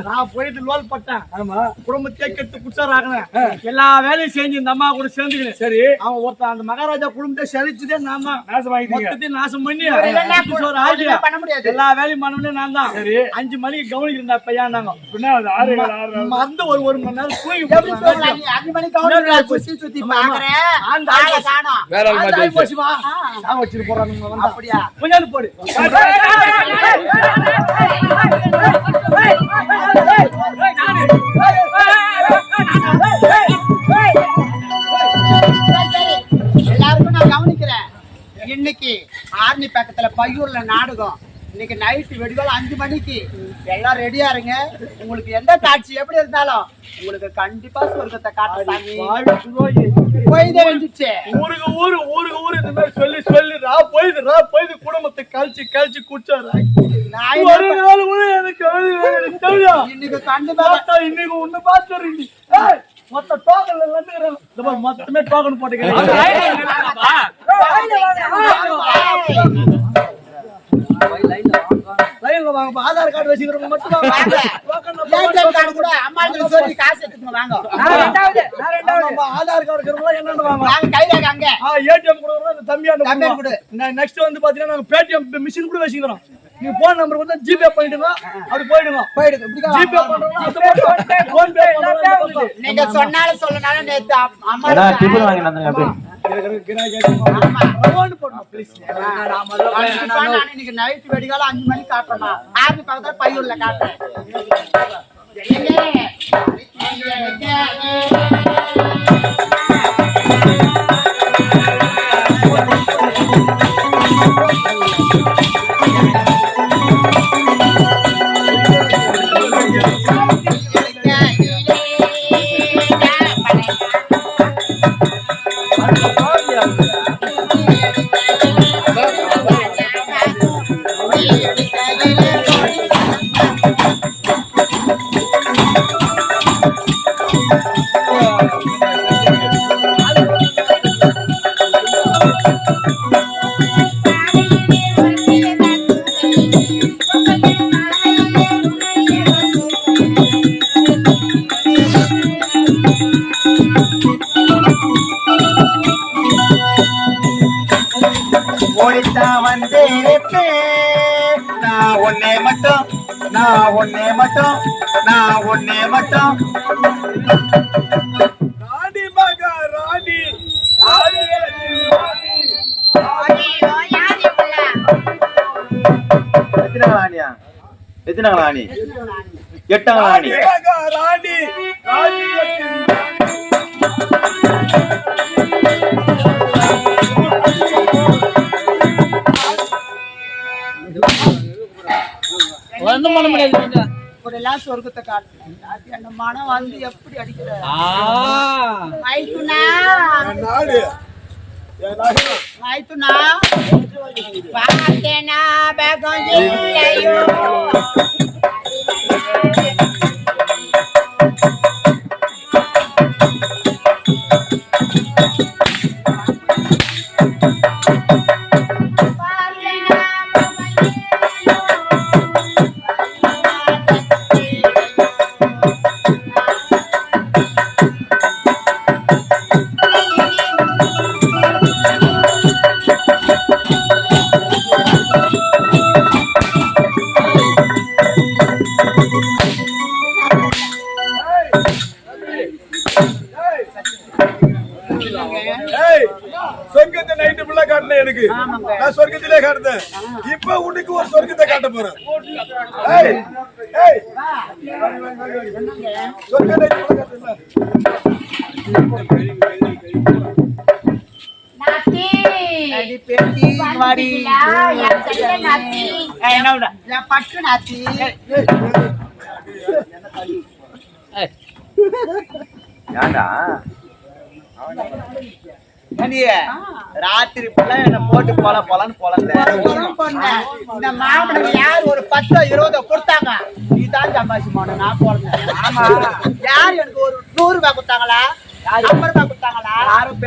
நான் போயிட்டு லோல் பட்டேன். குடும்பத்தை கெட்டு குடிச்சாராங்க. எல்லா வேலையும் செஞ்சு இந்த அம்மா கூட சேர்ந்துக்கிறேன். சரி, அவன் ஒருத்தன் அந்த மகாராஜா குடும்பத்தை செழிச்சுதே நான் தான் நாசம் பண்ணி எல்லா வேலையும் பண்ண நான் தான். 5 மணிக்கு கவனிக்கிறா பையன் நாங்க மறந்து ஒரு மணி நேரம் தூங்கி வச்சுட்டு போறாங்க. அப்படியா கொஞ்சம் போடு. எல்லாருக்கும் நான் கவனிக்கிறேன். இன்னைக்கு ஆர்னி பக்கத்துல பையூர்ல நாடகம். இன்னைக்கு நைட்டு வெடிவால 5 மணிக்கு எல்லாம் ரெடியா இருங்க. உங்களுக்கு எந்த காட்சி எப்படி இருந்தாலும் உங்களுக்கு கண்டிப்பா சொர்க்கத்தை காட்டுறாங்க. ஊருக்கு ஊரு இந்த மாதிரி சொல்லி சொல்லி போயிது குடும்பத்தை கழிச்சு குடிச்சாரு. இன்னைக்கு கண்டிப்பா இன்னைக்கு ஒண்ணு பாத்துறீங்க. மொத்த டோக்கன் மொத்தமே டோக்கன் போட்டுக்கிறேன். ஆதார் கார்டு வச்சுக்கிறவங்க மட்டும் ஆதார் கார்டு என்னன்னு ஏடிஎம் கூட தம்பியா. நெக்ஸ்ட் வந்து பாத்தீங்கன்னா நாங்க பேடிஎம் மிஷின் கூட வச்சுக்கிறோம். நீங்க போன் நம்பர் கொடுத்தா ஜிபே பண்ணிடுங்க. அது போயிடுங்க. ஜிபே பண்றோம். நீங்க சொன்னாலும் சொல்லனாலும் நேத்து அம்மா டிபன் வாங்கி வந்தாங்க. இன்னைக்கு நைட் வெடிகால 5 மணிக்கு காட்டுறேன். ஆர்மி பக்கத்துல பையூர்ல காட்டுறேன். நான் ஒன்னே மட்டும் ராணி மகா ராணி எத்தனை ராணி? 8 ராணி. ஒன்றும் பண்ண முடியாது. ஒரு எல்லாம் சொர்க்கத்தை காட்டுறேன். அந்த மனம் வந்து எப்படி அடிக்கிற மைத்துனா பார்த்தேனா பேகம் இல்லையோ. சொர்க்கத்தை நைட்டு ஃபுல்லா காட்டல எனக்கு. நான் சொர்க்கத்திலே காட்டுறேன். இப்ப உனக்கு ஒரு சொர்க்கத்தை காட்ட போறேன். சொர்க்கத்தை அடி பெட்டி மாடி என்ன விட என் பட்டு நாத்தி ஏண்டா ராத்திரி ஃபுல்லா என்ன போட்டு போலான்னு பொண்ணேன். இந்த மாமனுக்கு யார் ஒரு 10 20 கொடுத்தாங்க நீ தான் சம்பாதிச்சு போன நான் போனேன். ஆமா யார் எனக்கு ஒரு 100 ரூபாய் கொடுத்தாங்களா 50 ரூபாய் கொடுத்தாங்களா யாரும்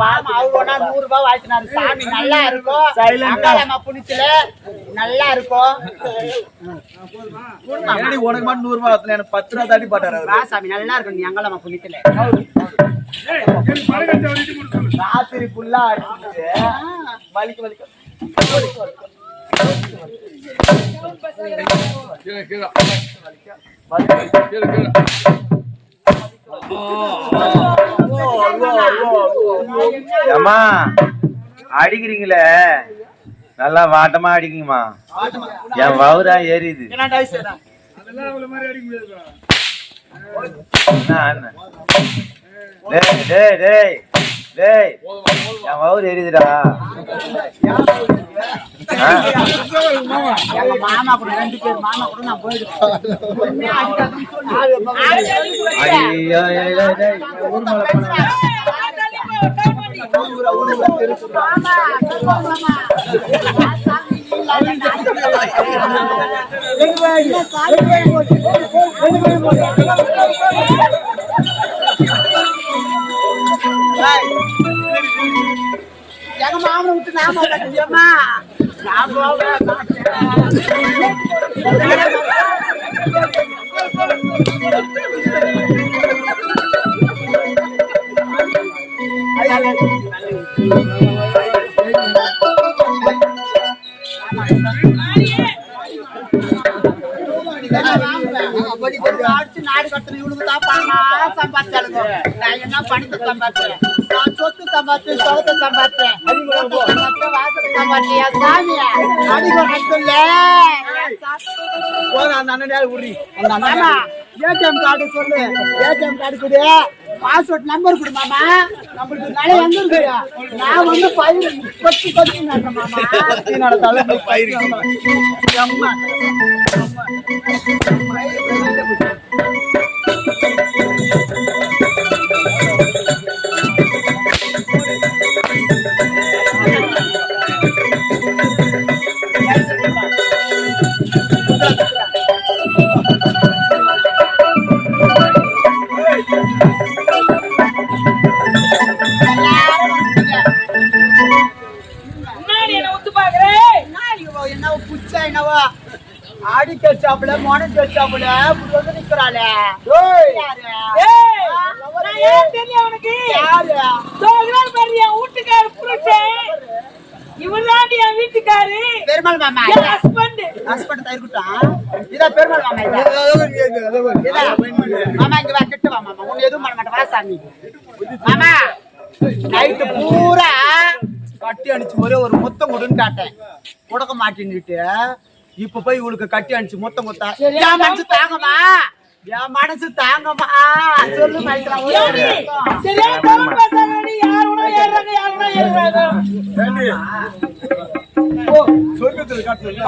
மாமா அவரோனா 100 ரூபாய் வாங்கினாரு. சாமி நல்லா இருக்கும் அங்காளம்மா புனிச்சில நல்லா இருக்கும். உனக்கு மட்டும் 100 ரூபாய் எனக்கு 10 ரூபாய் தாண்டி பாட்டாரு. சாமி நல்லா இருக்கும் நீ அங்காளம்மா புனிச்சில. ராத்திரி ஃபுல்லா அடிச்சு வலிக்க ஏம்மா அடிக்கிறீங்களே நல்லா வாட்டமா அடிக்குங்கம்மா. என் வவுரா ஏறிது. என் வவுர் எரியுதுடா. மாமா கூட 2 பேர் மாமா கூட நான் போயிடுவேன். ஊர் மேல போன எங்க மாமனை விட்டு நாம கட்டியம்மா நான் நாடு கட்டணும் இவளுக்கு தான் பணம் சம்பாதிச்சாளுங்க. நான் என்ன பணத்தை சம்பாதிச்சேன் சொத்து சம்பாதிச்சேன் சொத்தை சம்பாதிச்சேன் வாசலை சம்பாதிச்சேன் சாமி அடிக்கல ஏடிஎம் கார்டு சொல்லு ஏடிஎம் கார்டு கொடு பாஸ்வேர்ட் நம்பர் கொடு மாமா நம்மளுக்கு நிறைய எங்க இருக்கு நான் வந்து பயிர் கொத்தி மாமா பயிர் என்ன புச்சா என்னவா அடிக்க சாப்பிட மொனக்கு சாப்பிட வந்து நிக்கிறாளே வீட்டுக்காரு பெருமாள் மாமா ஹஸ்பண்ட் இருக்கட்டும் இதா பெருமாள் மாமா மாமா இங்க வா கிட்ட வா மாமா உன்னை எதுவும் பண்ண மாட்டேன் வா சாமி மாமா நைட்டு பூரா கட்டி அடிச்சு ஒரு முத்தம் கொடுன்னு காட்டேன் கொடுக்க மாட்டேன்னுட்டு இப்ப போய் இவளுக்கு கட்டி அடிச்சு முத்தம் கொடுத்தா என் மனசு தாங்கம்மா என் மனசு தாங்கம்மா சொல்லு சரியா தமிழ் பேசுறாங்க யார் உன ஏறாங்க யார் உன ஏறாங்க சொர்க்கத்துல காட்டுறேன்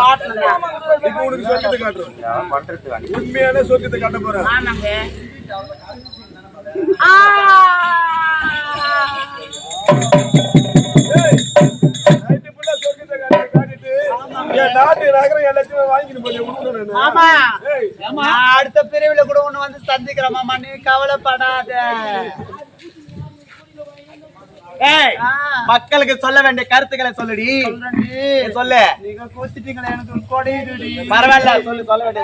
இப்போ உனக்கு சொர்க்கத்தை காட்டுறேன் பண்றது உண்மையான சொர்க்கத்தை காட்ட போறேன். ஆமாங்க நைட்டு ஃபுல்லா சொர்க்கத்தை காட்டிட்டு என் நாட்டு நகரம் எல்லாத்தையும் வாங்கிட்டு போய் மாமா நான் அடுத்த பிரிவுல கூட ஒண்ணு வந்து சந்திக்கிறேன் மாமா நீ கவலைப்படாத மக்களுக்கு சொல்ல வேண்டிய கருத்துக்களை சொல்லுடி சொல்லு. நீங்க கூத்திட்டீங்களே எனக்கு கொடையிடுடி பரவாயில்ல சொல்ல வேண்டிய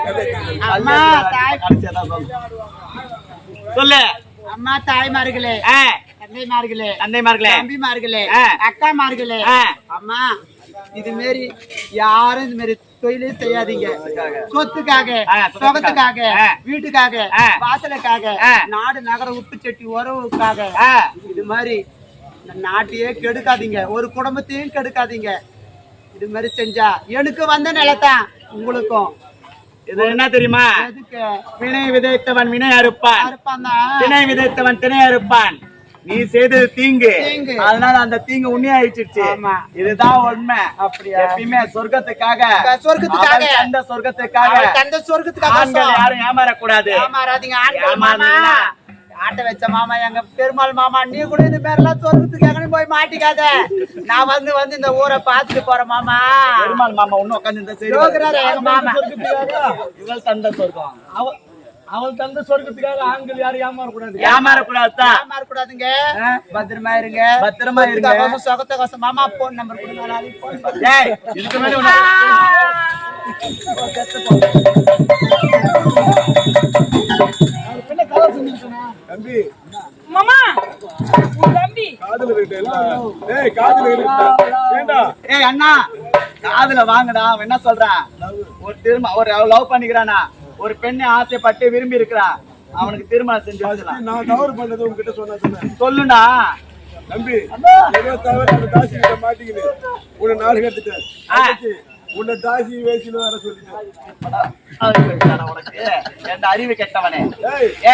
அம்மா தாய் சொல்லு. அம்மா தாய்மார்களே தந்தைமார்களே தந்தைமார்களே தம்பிமார்களே அக்காமார்களே அம்மா இது மாரி யாரும் இது மாதிரி தொழிலே செய்யாதீங்க. சொத்துக்காக சுகத்துக்காக வீட்டுக்காக வாசலுக்காக நாடு நகர உப்பு சட்டி உறவுக்காக இது மாதிரி இந்த நாட்டையே கெடுக்காதீங்க ஒரு குடும்பத்தையும் கெடுக்காதீங்க. இது மாதிரி செஞ்சா எனக்கு வந்த நிலத்தான் உங்களுக்கும். இது என்ன தெரியுமா? எதுக்கு வினை விதைத்தவன் வினை அறுப்பான் அறுப்பான் தான் திணை விதைத்தவன் திணை அறுப்பான். நீ செய்தது தீங்கு தீங்கு. அதனால அந்த தீங்கு உண்மையா ஆயிடுச்சு ஆமா. இதுதான் உண்மை. அப்படியா? எப்பயுமே சொர்க்கத்துக்காக சொர்க்கத்துக்காக. அவள் தந்த சொர்க்கத்துக்காக அவள் தந்த சொர்க்கத்துக்காக ஆண்கள் யாரும் ஏமாறக்கூடாது. ஏமாறாதீங்க ஆண்கள் மாமா. ஏமாந்தீங்கன்னா ஆட்ட வச்ச மாமா எங்க பெருமாள் மாமா, நீ கூட இந்த மாதிரி எல்லாம் சொர்க்கத்துக்காக போய் மாட்டிக்காத. நான் வந்து இந்த ஊரை பாத்துட்டு போறேன் மாமா. பெருமாள் மாமா இன்னும் உட்காந்து இந்த சைடு யோகராரு எங்க மாமா. இவள் தந்த சொர்க்கம் அவள் தந்த சொர்க்கத்துக்காக ஆண்கள் யாரும் ஏமாறக்கூடாது. ஏமாறக்கூடாதுங்க. பத்திரமா இருங்க. பத்திரமா இருங்க. சொகத்த கோசம் மாமா போன் நம்பர் கொடுங்க, நாளைக்கு போன் பண்றேன். ஏய், இதுக்கு மேல தம்பி மாமா உன் தம்பி காதுல இருக்கு எல்லாம். ஏய் காதுல இருக்கு. ஏண்டா ஏய் அண்ணா காதுல வாங்கடா. அவன் என்ன சொல்றான்? ஒரு லவ் பண்ணிக்கிறானா, ஒரு பெண்ணை ஆசைப்பட்டு விரும்பி இருக்கிறான், அவனுக்கு திருமணம் செஞ்சு வச்சிடலாம். நான் தவறு பண்ணது உங்ககிட்ட சொன்னேன். சொல்லுடா தம்பி ஏதோ தவறு அந்த தாசி கிட்ட மாட்டிக்கிது உன்னை நாடு கட்டுட்டேன். உன்னை தாசி வேசின்னு வர சொல்லிட்டேன். உனக்கு எந்த அறிவு கெட்டவனே.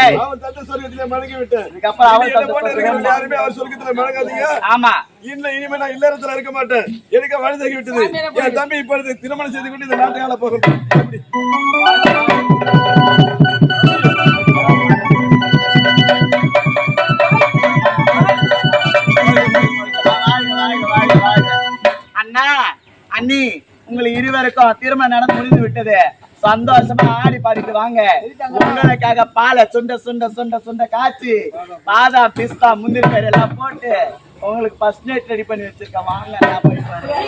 ஏய் அவன் தந்த சொர்க்கத்திலே மடங்கி விட்டேன். இதுக்கப்புறம் அவள் தந்த சொர்க்கத்திலே யாருமே அவர் சொர்க்கத்திலே மடங்காதீங்க. ஆமா இனிமே நான் இல்லறத்துல இருக்க மாட்டேன். எனக்கு வழிதாகி விட்டது. என் தம்பி இப்ப திருமணம் செய்து கொண்டு இந்த நாட்டை ஆள போகிறோம். அண்ணா அண்ணி உங்களுக்கு இருவருக்கும் திருமணம் நடந்து முடிந்து விட்டது. சந்தோஷமா ஆடி பாடிட்டு வாங்க. உங்களுக்காக பாலை சுண்ட சுண்ட சுண்ட சுண்ட காய்ச்சி பாதாம் பிஸ்தா முந்திரி பயிர் எல்லாம் போட்டு உங்களுக்கு ஃபர்ஸ்ட் நைட் ரெடி பண்ணி வச்சிருக்கேன். வாங்க நான் போயிட்டு வரேன்.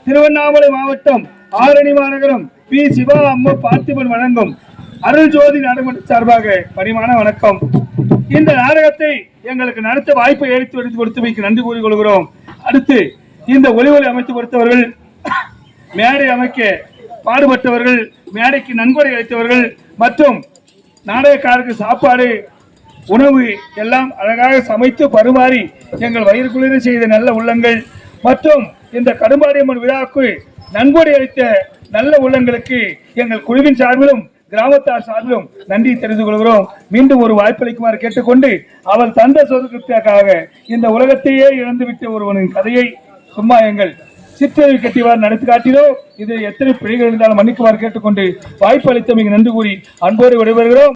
திருவண்ணாமலை மாவட்டம் ஆரணி மாநகரம் பி சிவா அம்மா பார்த்திபன் வழங்கும் அருள் ஜோதி நாடகமன்ற சார்பாக பணிவான வணக்கம். இந்த நாடகத்தை எங்களுக்கு நடத்த வாய்ப்பை எடுத்து கொடுத்தமைக்கு நன்றி கூறிக்கொள்கிறோம். அடுத்து இந்த ஒளி அமைத்து கொடுத்தவர்கள், மேடை அமைக்க பாடுபட்டவர்கள், மேடைக்கு நன்கொடை அளித்தவர்கள் மற்றும் நாடகக்காரருக்கு சாப்பாடு உணவு எல்லாம் அழகாக சமைத்து பரிமாறி எங்கள் வயிறு குளிர செய்த நல்ல உள்ளங்கள் மற்றும் இந்த கடும்பாடியம்மன் விழாவுக்கு நன்கொடை அளித்த நல்ல உள்ளங்களுக்கு எங்கள் குழுவின் சார்பிலும் கிராமத்தார் சார்பிலும் நன்றி தெரிந்து கொள்கிறோம். மீண்டும் ஒரு வாய்ப்பளிக்குமாறு கேட்டுக்கொண்டு, அவள் தந்த சொர்க்கத்திற்காக இந்த உலகத்தையே இழந்துவிட்ட ஒருவனின் கதையை சும்மா எங்கள் சிற்றறிவு கட்டிவார் நடத்தி காட்டினோம். இது எத்தனை பிழைகள் இருந்தாலும் மன்னிக்குமாறு கேட்டுக்கொண்டு வாய்ப்பு அளித்தமைக்கு நன்றி கூறி அன்போடு விடைபெறுகிறோம்.